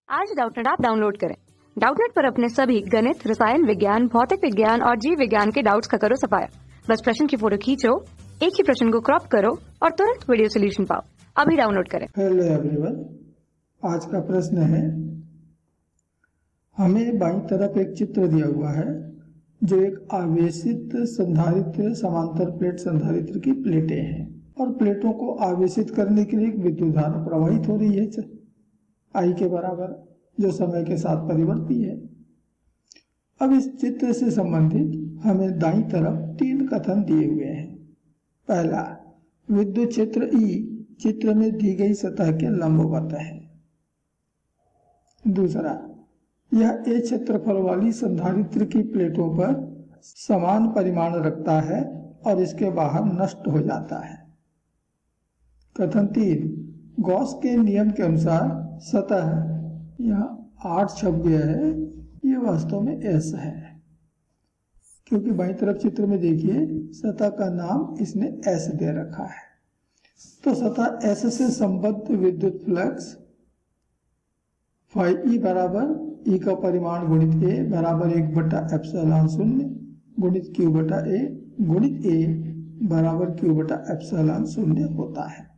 आज Doubtnut app download करें। Doubtnut पर अपने सभी गणित, रसायन विज्ञान, भौतिक विज्ञान और जीव विज्ञान के डाउट्स का करो सफाया। बस प्रश्न की फोटो खींचो, एक ही प्रश्न को क्रॉप करो और तुरंत वीडियो सोल्यूशन पाओ। अभी डाउनलोड करें। हेलो एवरीवन, आज का प्रश्न है, हमें बाईं तरफ एक चित्र दिया हुआ है जो एक आवेशित संधारित्र समांतर प्लेट संधारित्र की प्लेटें हैं और प्लेटों को आवेशित करने के लिए एक विद्युत धारा प्रवाहित हो रही है I के बराबर, जो समय के साथ परिवर्ती है। अब इस चित्र से संबंधित हमें दाईं तरफ तीन कथन दिए हुए हैं। पहला, विद्युत क्षेत्र E चित्र में दी गई सतह के लंबवत है। दूसरा, यह A क्षेत्रफल वाली संधारित्र की प्लेटों पर समान परिमाण रखता है और इसके बाहर नष्ट हो जाता है। कथन 3, गॉस के नियम के अनुसार सतह, यहाँ 8 छप गया है, ये वास्तव में S है, क्योंकि बाईं तरफ चित्र में देखिए सतह का नाम इसने S दे रखा है। तो सतह S से संबद्ध विद्युत फ्लक्स फाई E बराबर E का परिमाण गुणित A बराबर 1/ε0 गुणित Q बटा A गुणित A बराबर Q बटा ε0 होता है।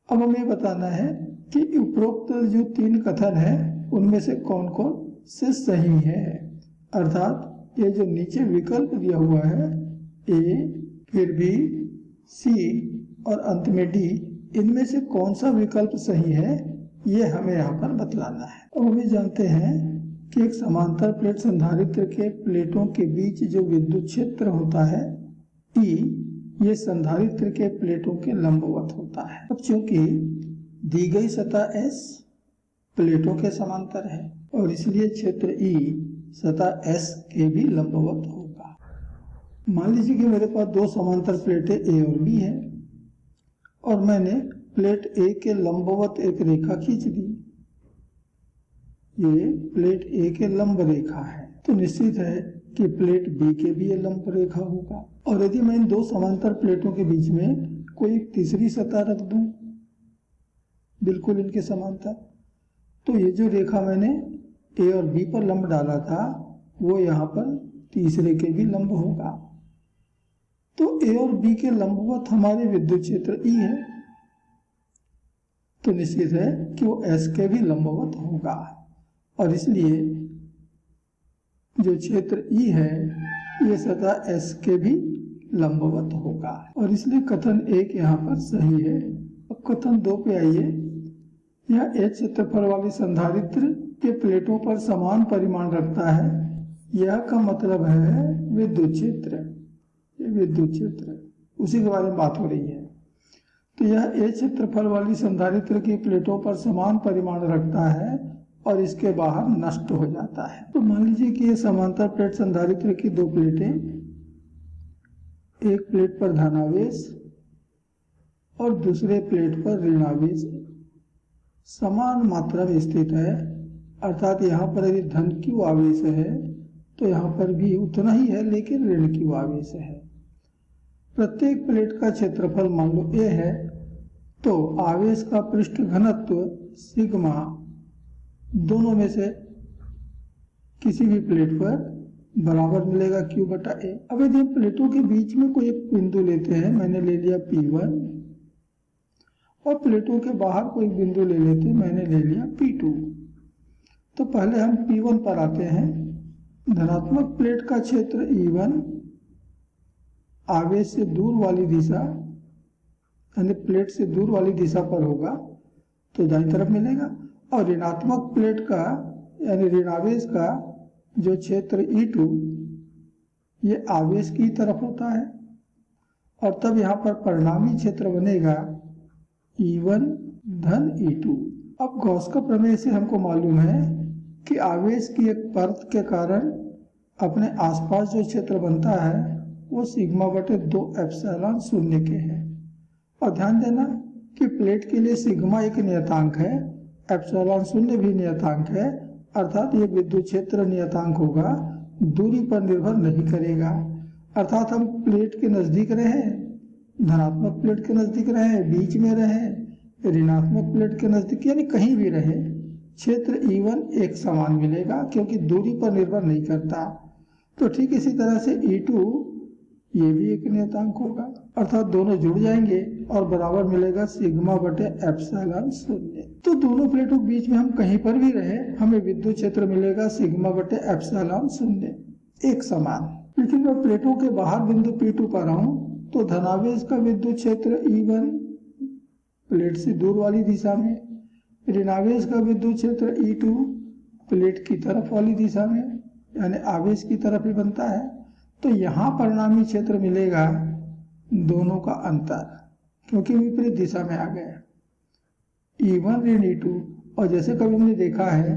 अब हमें बताना है कि उपरोक्त जो तीन कथन है उनमें से कौन कौन से सही है, अर्थात ये जो नीचे विकल्प दिया हुआ है A, फिर B, C और अंत में D, इनमें से कौन सा विकल्प सही है ये हमें यहाँ पर बतलाना है। अब हमें जानते हैं कि एक समांतर प्लेट संधारित्र के प्लेटों के बीच जो विद्युत क्षेत्र होता है E, ये संधारित्र के प्लेटों के लंबवत होता है। अब चूंकि दी गई सतह S प्लेटों के समांतर है और इसलिए क्षेत्र E सतह S के भी लंबवत होगा। मान लीजिए कि मेरे पास दो समांतर प्लेटें A और B है और मैंने प्लेट A के लंबवत एक रेखा खींच दी। ये प्लेट A के लंब रेखा है, तो निश्चित है कि प्लेट B के भी ये लंब रेखा होगा। और यदि मैं इन दो समांतर प्लेटों के बीच में कोई तीसरी सतह रख दूं बिल्कुल इनके समांतर, तो ये जो रेखा मैंने A और B पर लंब डाला था वो यहाँ पर तीसरे के भी लंब होगा। तो A और B के लंबवत हमारे विद्युत क्षेत्र E है, तो निश्चित है कि वो S के भी लंबवत होगा और इसलिए जो क्षेत्र E है ये सतह S के भी लंबवत होगा और इसलिए कथन 1 यहाँ पर सही है। अब कथन 2 पे आइए। यह H क्षेत्रफल वाली संधारित्र के प्लेटों पर समान परिमाण रखता है। यह का मतलब है विद्युत क्षेत्र, ये विद्युत क्षेत्र उसी के बारे में बात हो रही है। तो यह H क्षेत्रफल वाली संधारित्र की प्लेटों पर समान परिमाण रखता है और इसके बाहर नष्ट हो जाता है। तो मान लीजिए कि ये समांतर प्लेट संधारित्र की दो प्लेटें, एक प्लेट पर धनावेश और दूसरे प्लेट पर ऋणावेश समान मात्रा में स्थित है, अर्थात यहाँ पर यदि धन Q आवेश है तो यहाँ पर भी उतना ही है लेकिन ऋण Q आवेश है। प्रत्येक प्लेट का क्षेत्रफल मान लो A है, तो आवेश का पृष्ठ घनत्व सिग्मा दोनों में से किसी भी प्लेट पर बराबर मिलेगा Q बटा A। अब यदि हम प्लेटों के बीच में कोई एक बिंदु लेते हैं, मैंने ले लिया P1 और प्लेटों के बाहर कोई बिंदु ले लेते हैं, मैंने ले लिया P2। तो पहले हम P1 पर आते हैं। धनात्मक प्लेट का क्षेत्र E1 आवेश से दूर वाली दिशा यानी प्लेट से दूर वाली दिशा पर होगा तो दाईं तरफ मिलेगा, और ऋणात्मक प्लेट का यानी ऋणावेश का जो क्षेत्र E2 ये आवेश की तरफ होता है और तब यहाँ पर परिणामी क्षेत्र बनेगा E1 धन E2। अब गॉस का प्रमेय से हमको मालूम है कि आवेश की एक परत के कारण अपने आसपास जो क्षेत्र बनता है वो सिग्मा बटे 2ε0 के है। और ध्यान देना कि प्लेट के लिए सिग्मा एक नियतांक है, ε0 भी नियतांक है, अर्थात ये विद्युत क्षेत्र नियतांक होगा, दूरी पर निर्भर नहीं करेगा। अर्थात हम प्लेट के नजदीक रहे, धनात्मक प्लेट के नजदीक रहे, बीच में रहे, ऋणात्मक प्लेट के नजदीक यानी कहीं भी रहे, क्षेत्र E1 एक समान मिलेगा क्योंकि दूरी पर निर्भर नहीं करता। तो ठीक इसी तरह से E2 ये भी एक नियतांक होगा, अर्थात दोनों जुड़ जाएंगे और बराबर मिलेगा सिग्मा बटे एप्सिलॉन शून्य। तो दोनों प्लेटों के बीच में हम कहीं पर भी रहे, हमें विद्युत क्षेत्र मिलेगा सिग्मा बटे एप्सिलॉन शून्य, एक समान। लेकिन मैं प्लेटों के बाहर बिंदु P2 पर आऊं तो धनावेश का विद्युत क्षेत्र E1 प्लेट से दूर वाली दिशा में, ऋणावेश का विद्युत क्षेत्र E2 प्लेट की तरफ वाली दिशा में, यानी आवेश की तरफ ही बनता है। तो यहाँ परिणामी क्षेत्र मिलेगा दोनों का अंतर, क्योंकि विपरीत दिशा में आ गए E1 ऋण E2। और जैसे कभी हमने देखा है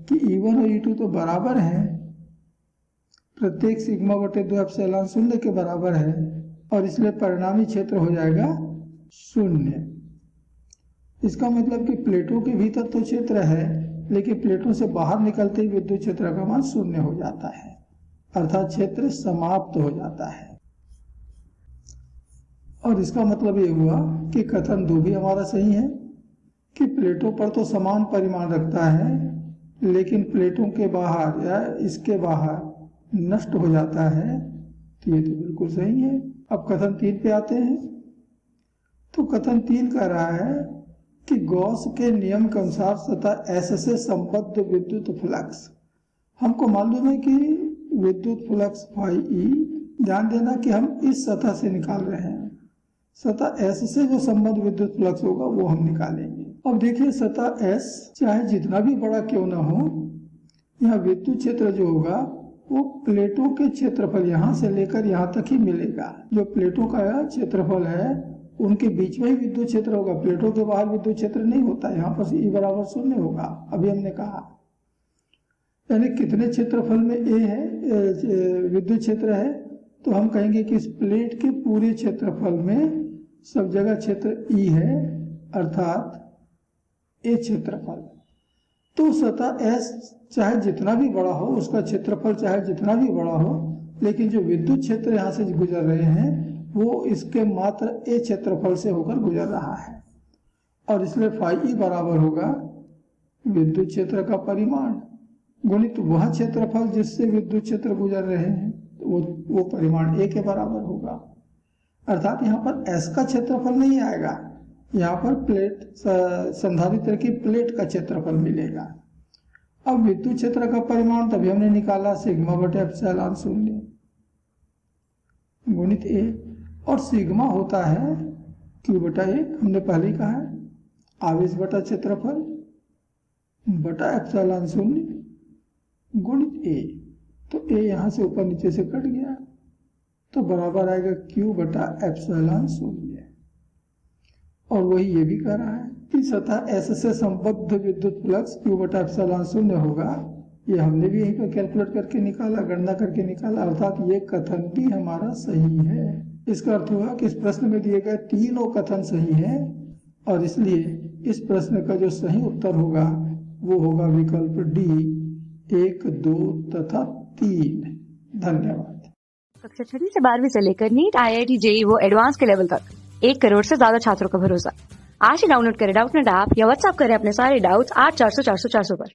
कि E1 और E2 तो बराबर हैं, प्रत्येक सिग्मा बटे 2 एप्सिलॉन शून्य के बराबर है, और इसलिए परिणामी क्षेत्र हो जाएगा शून्य। इसका मतलब कि प्लेटों के भीतर तो क्षेत्र है, लेकिन प्लेटों से बाहर निकलते ही विद्युत क्षेत्र का मान शून्य हो जाता है, अर्थात क्षेत्र समाप्त हो जाता है। और इसका मतलब ये हुआ कि कथन 2 भी हमारा सही है कि प्लेटों पर तो समान परिमाण रखता है, लेकिन प्लेटों के बाहर या इसके बाहर नष्ट हो जाता है। तो ये तो बिल्कुल सही है। अब कथन 3 पे आते हैं। तो कथन 3 कह रहा है कि गॉस के नियम के अनुसार सतह S से संबद्ध विद्युत फ्लक्स, हमको मालूम है कि विद्युत फ्लक्स फाई ई, ध्यान देना कि हम इस सतह से निकाल रहे हैं, सतह S से जो संबद्ध विद्युत फ्लक्स होगा वो हम निकालेंगे। अब देखिए सतह S चाहे जितना भी बड़ा क्यों ना हो, यहाँ विद्युत क्षेत्र जो होगा वो प्लेटों के क्षेत्रफल यहाँ से लेकर यहाँ तक ही मिलेगा। जो प्लेटों का क्षेत्रफल है उनके बीच में ही विद्युत क्षेत्र होगा, प्लेटों के बाहर विद्युत क्षेत्र नहीं होता। यहाँ पर E बराबर शून्य होगा, अभी हमने कहा। यानी कितने क्षेत्रफल में A है, विद्युत क्षेत्र है, तो हम कहेंगे कि इस प्लेट के पूरे क्षेत्रफल में सब जगह क्षेत्र E है, अर्थात A क्षेत्रफल। तो सतह S चाहे जितना भी बड़ा हो, उसका क्षेत्रफल चाहे जितना भी बड़ा हो, लेकिन जो विद्युत क्षेत्र यहाँ से गुजर रहे हैं वो इसके मात्र A क्षेत्रफल से होकर गुजर रहा है, और इसलिए फाई ई बराबर होगा विद्युत क्षेत्र का परिमाण गुणित वह क्षेत्रफल जिससे विद्युत क्षेत्र गुजर रहे हैं, तो वो परिमाण A के बराबर होगा। अर्थात यहाँ पर S का क्षेत्रफल नहीं आएगा, यहाँ पर प्लेट संधारित्र की प्लेट का क्षेत्रफल मिलेगा। अब विद्युत क्षेत्र का परिमाण तभी हमने निकाला सिग्मा बटे एप्सिलॉन शून्य गुणित A, और सिग्मा होता है Q बटा 1, हमने पहले ही कहा है, आवेश बटा क्षेत्रफल बटा एप्सिलॉन शून्य गुणित A। तो A यहाँ से ऊपर नीचे से कट गया, तो बराबर आएगा Q बटा एप्सिलॉन शून्य। और वही ये भी कह रहा है कि सतह S से संबद्ध विद्युत फ्लक्स Q बटा एप्सिलॉन शून्य होगा। ये हमने भी यहीं पर कैलकुलेट करके निकाला, गणना करके निकाला, अर्थात ये कथन भी हमारा सही है। इसका अर्थ हुआ कि इस प्रश्न में दिए गए तीनों कथन सही हैं, और इसलिए इस प्रश्न का जो सही उत्तर होगा वो होगा विकल्प D 1, 2 तथा 3। धन्यवाद। कक्षा 6वीं से 12वीं से लेकर नीट, IIT, JEE वो एडवांस के लेवल तक 1 करोड़ से ज्यादा छात्रों का भरोसा। आज ही डाउनलोड करें डाउटनेट ऐप या व्हाट्सएप करें अपने सारे डाउट्स 8400 400 400 पर।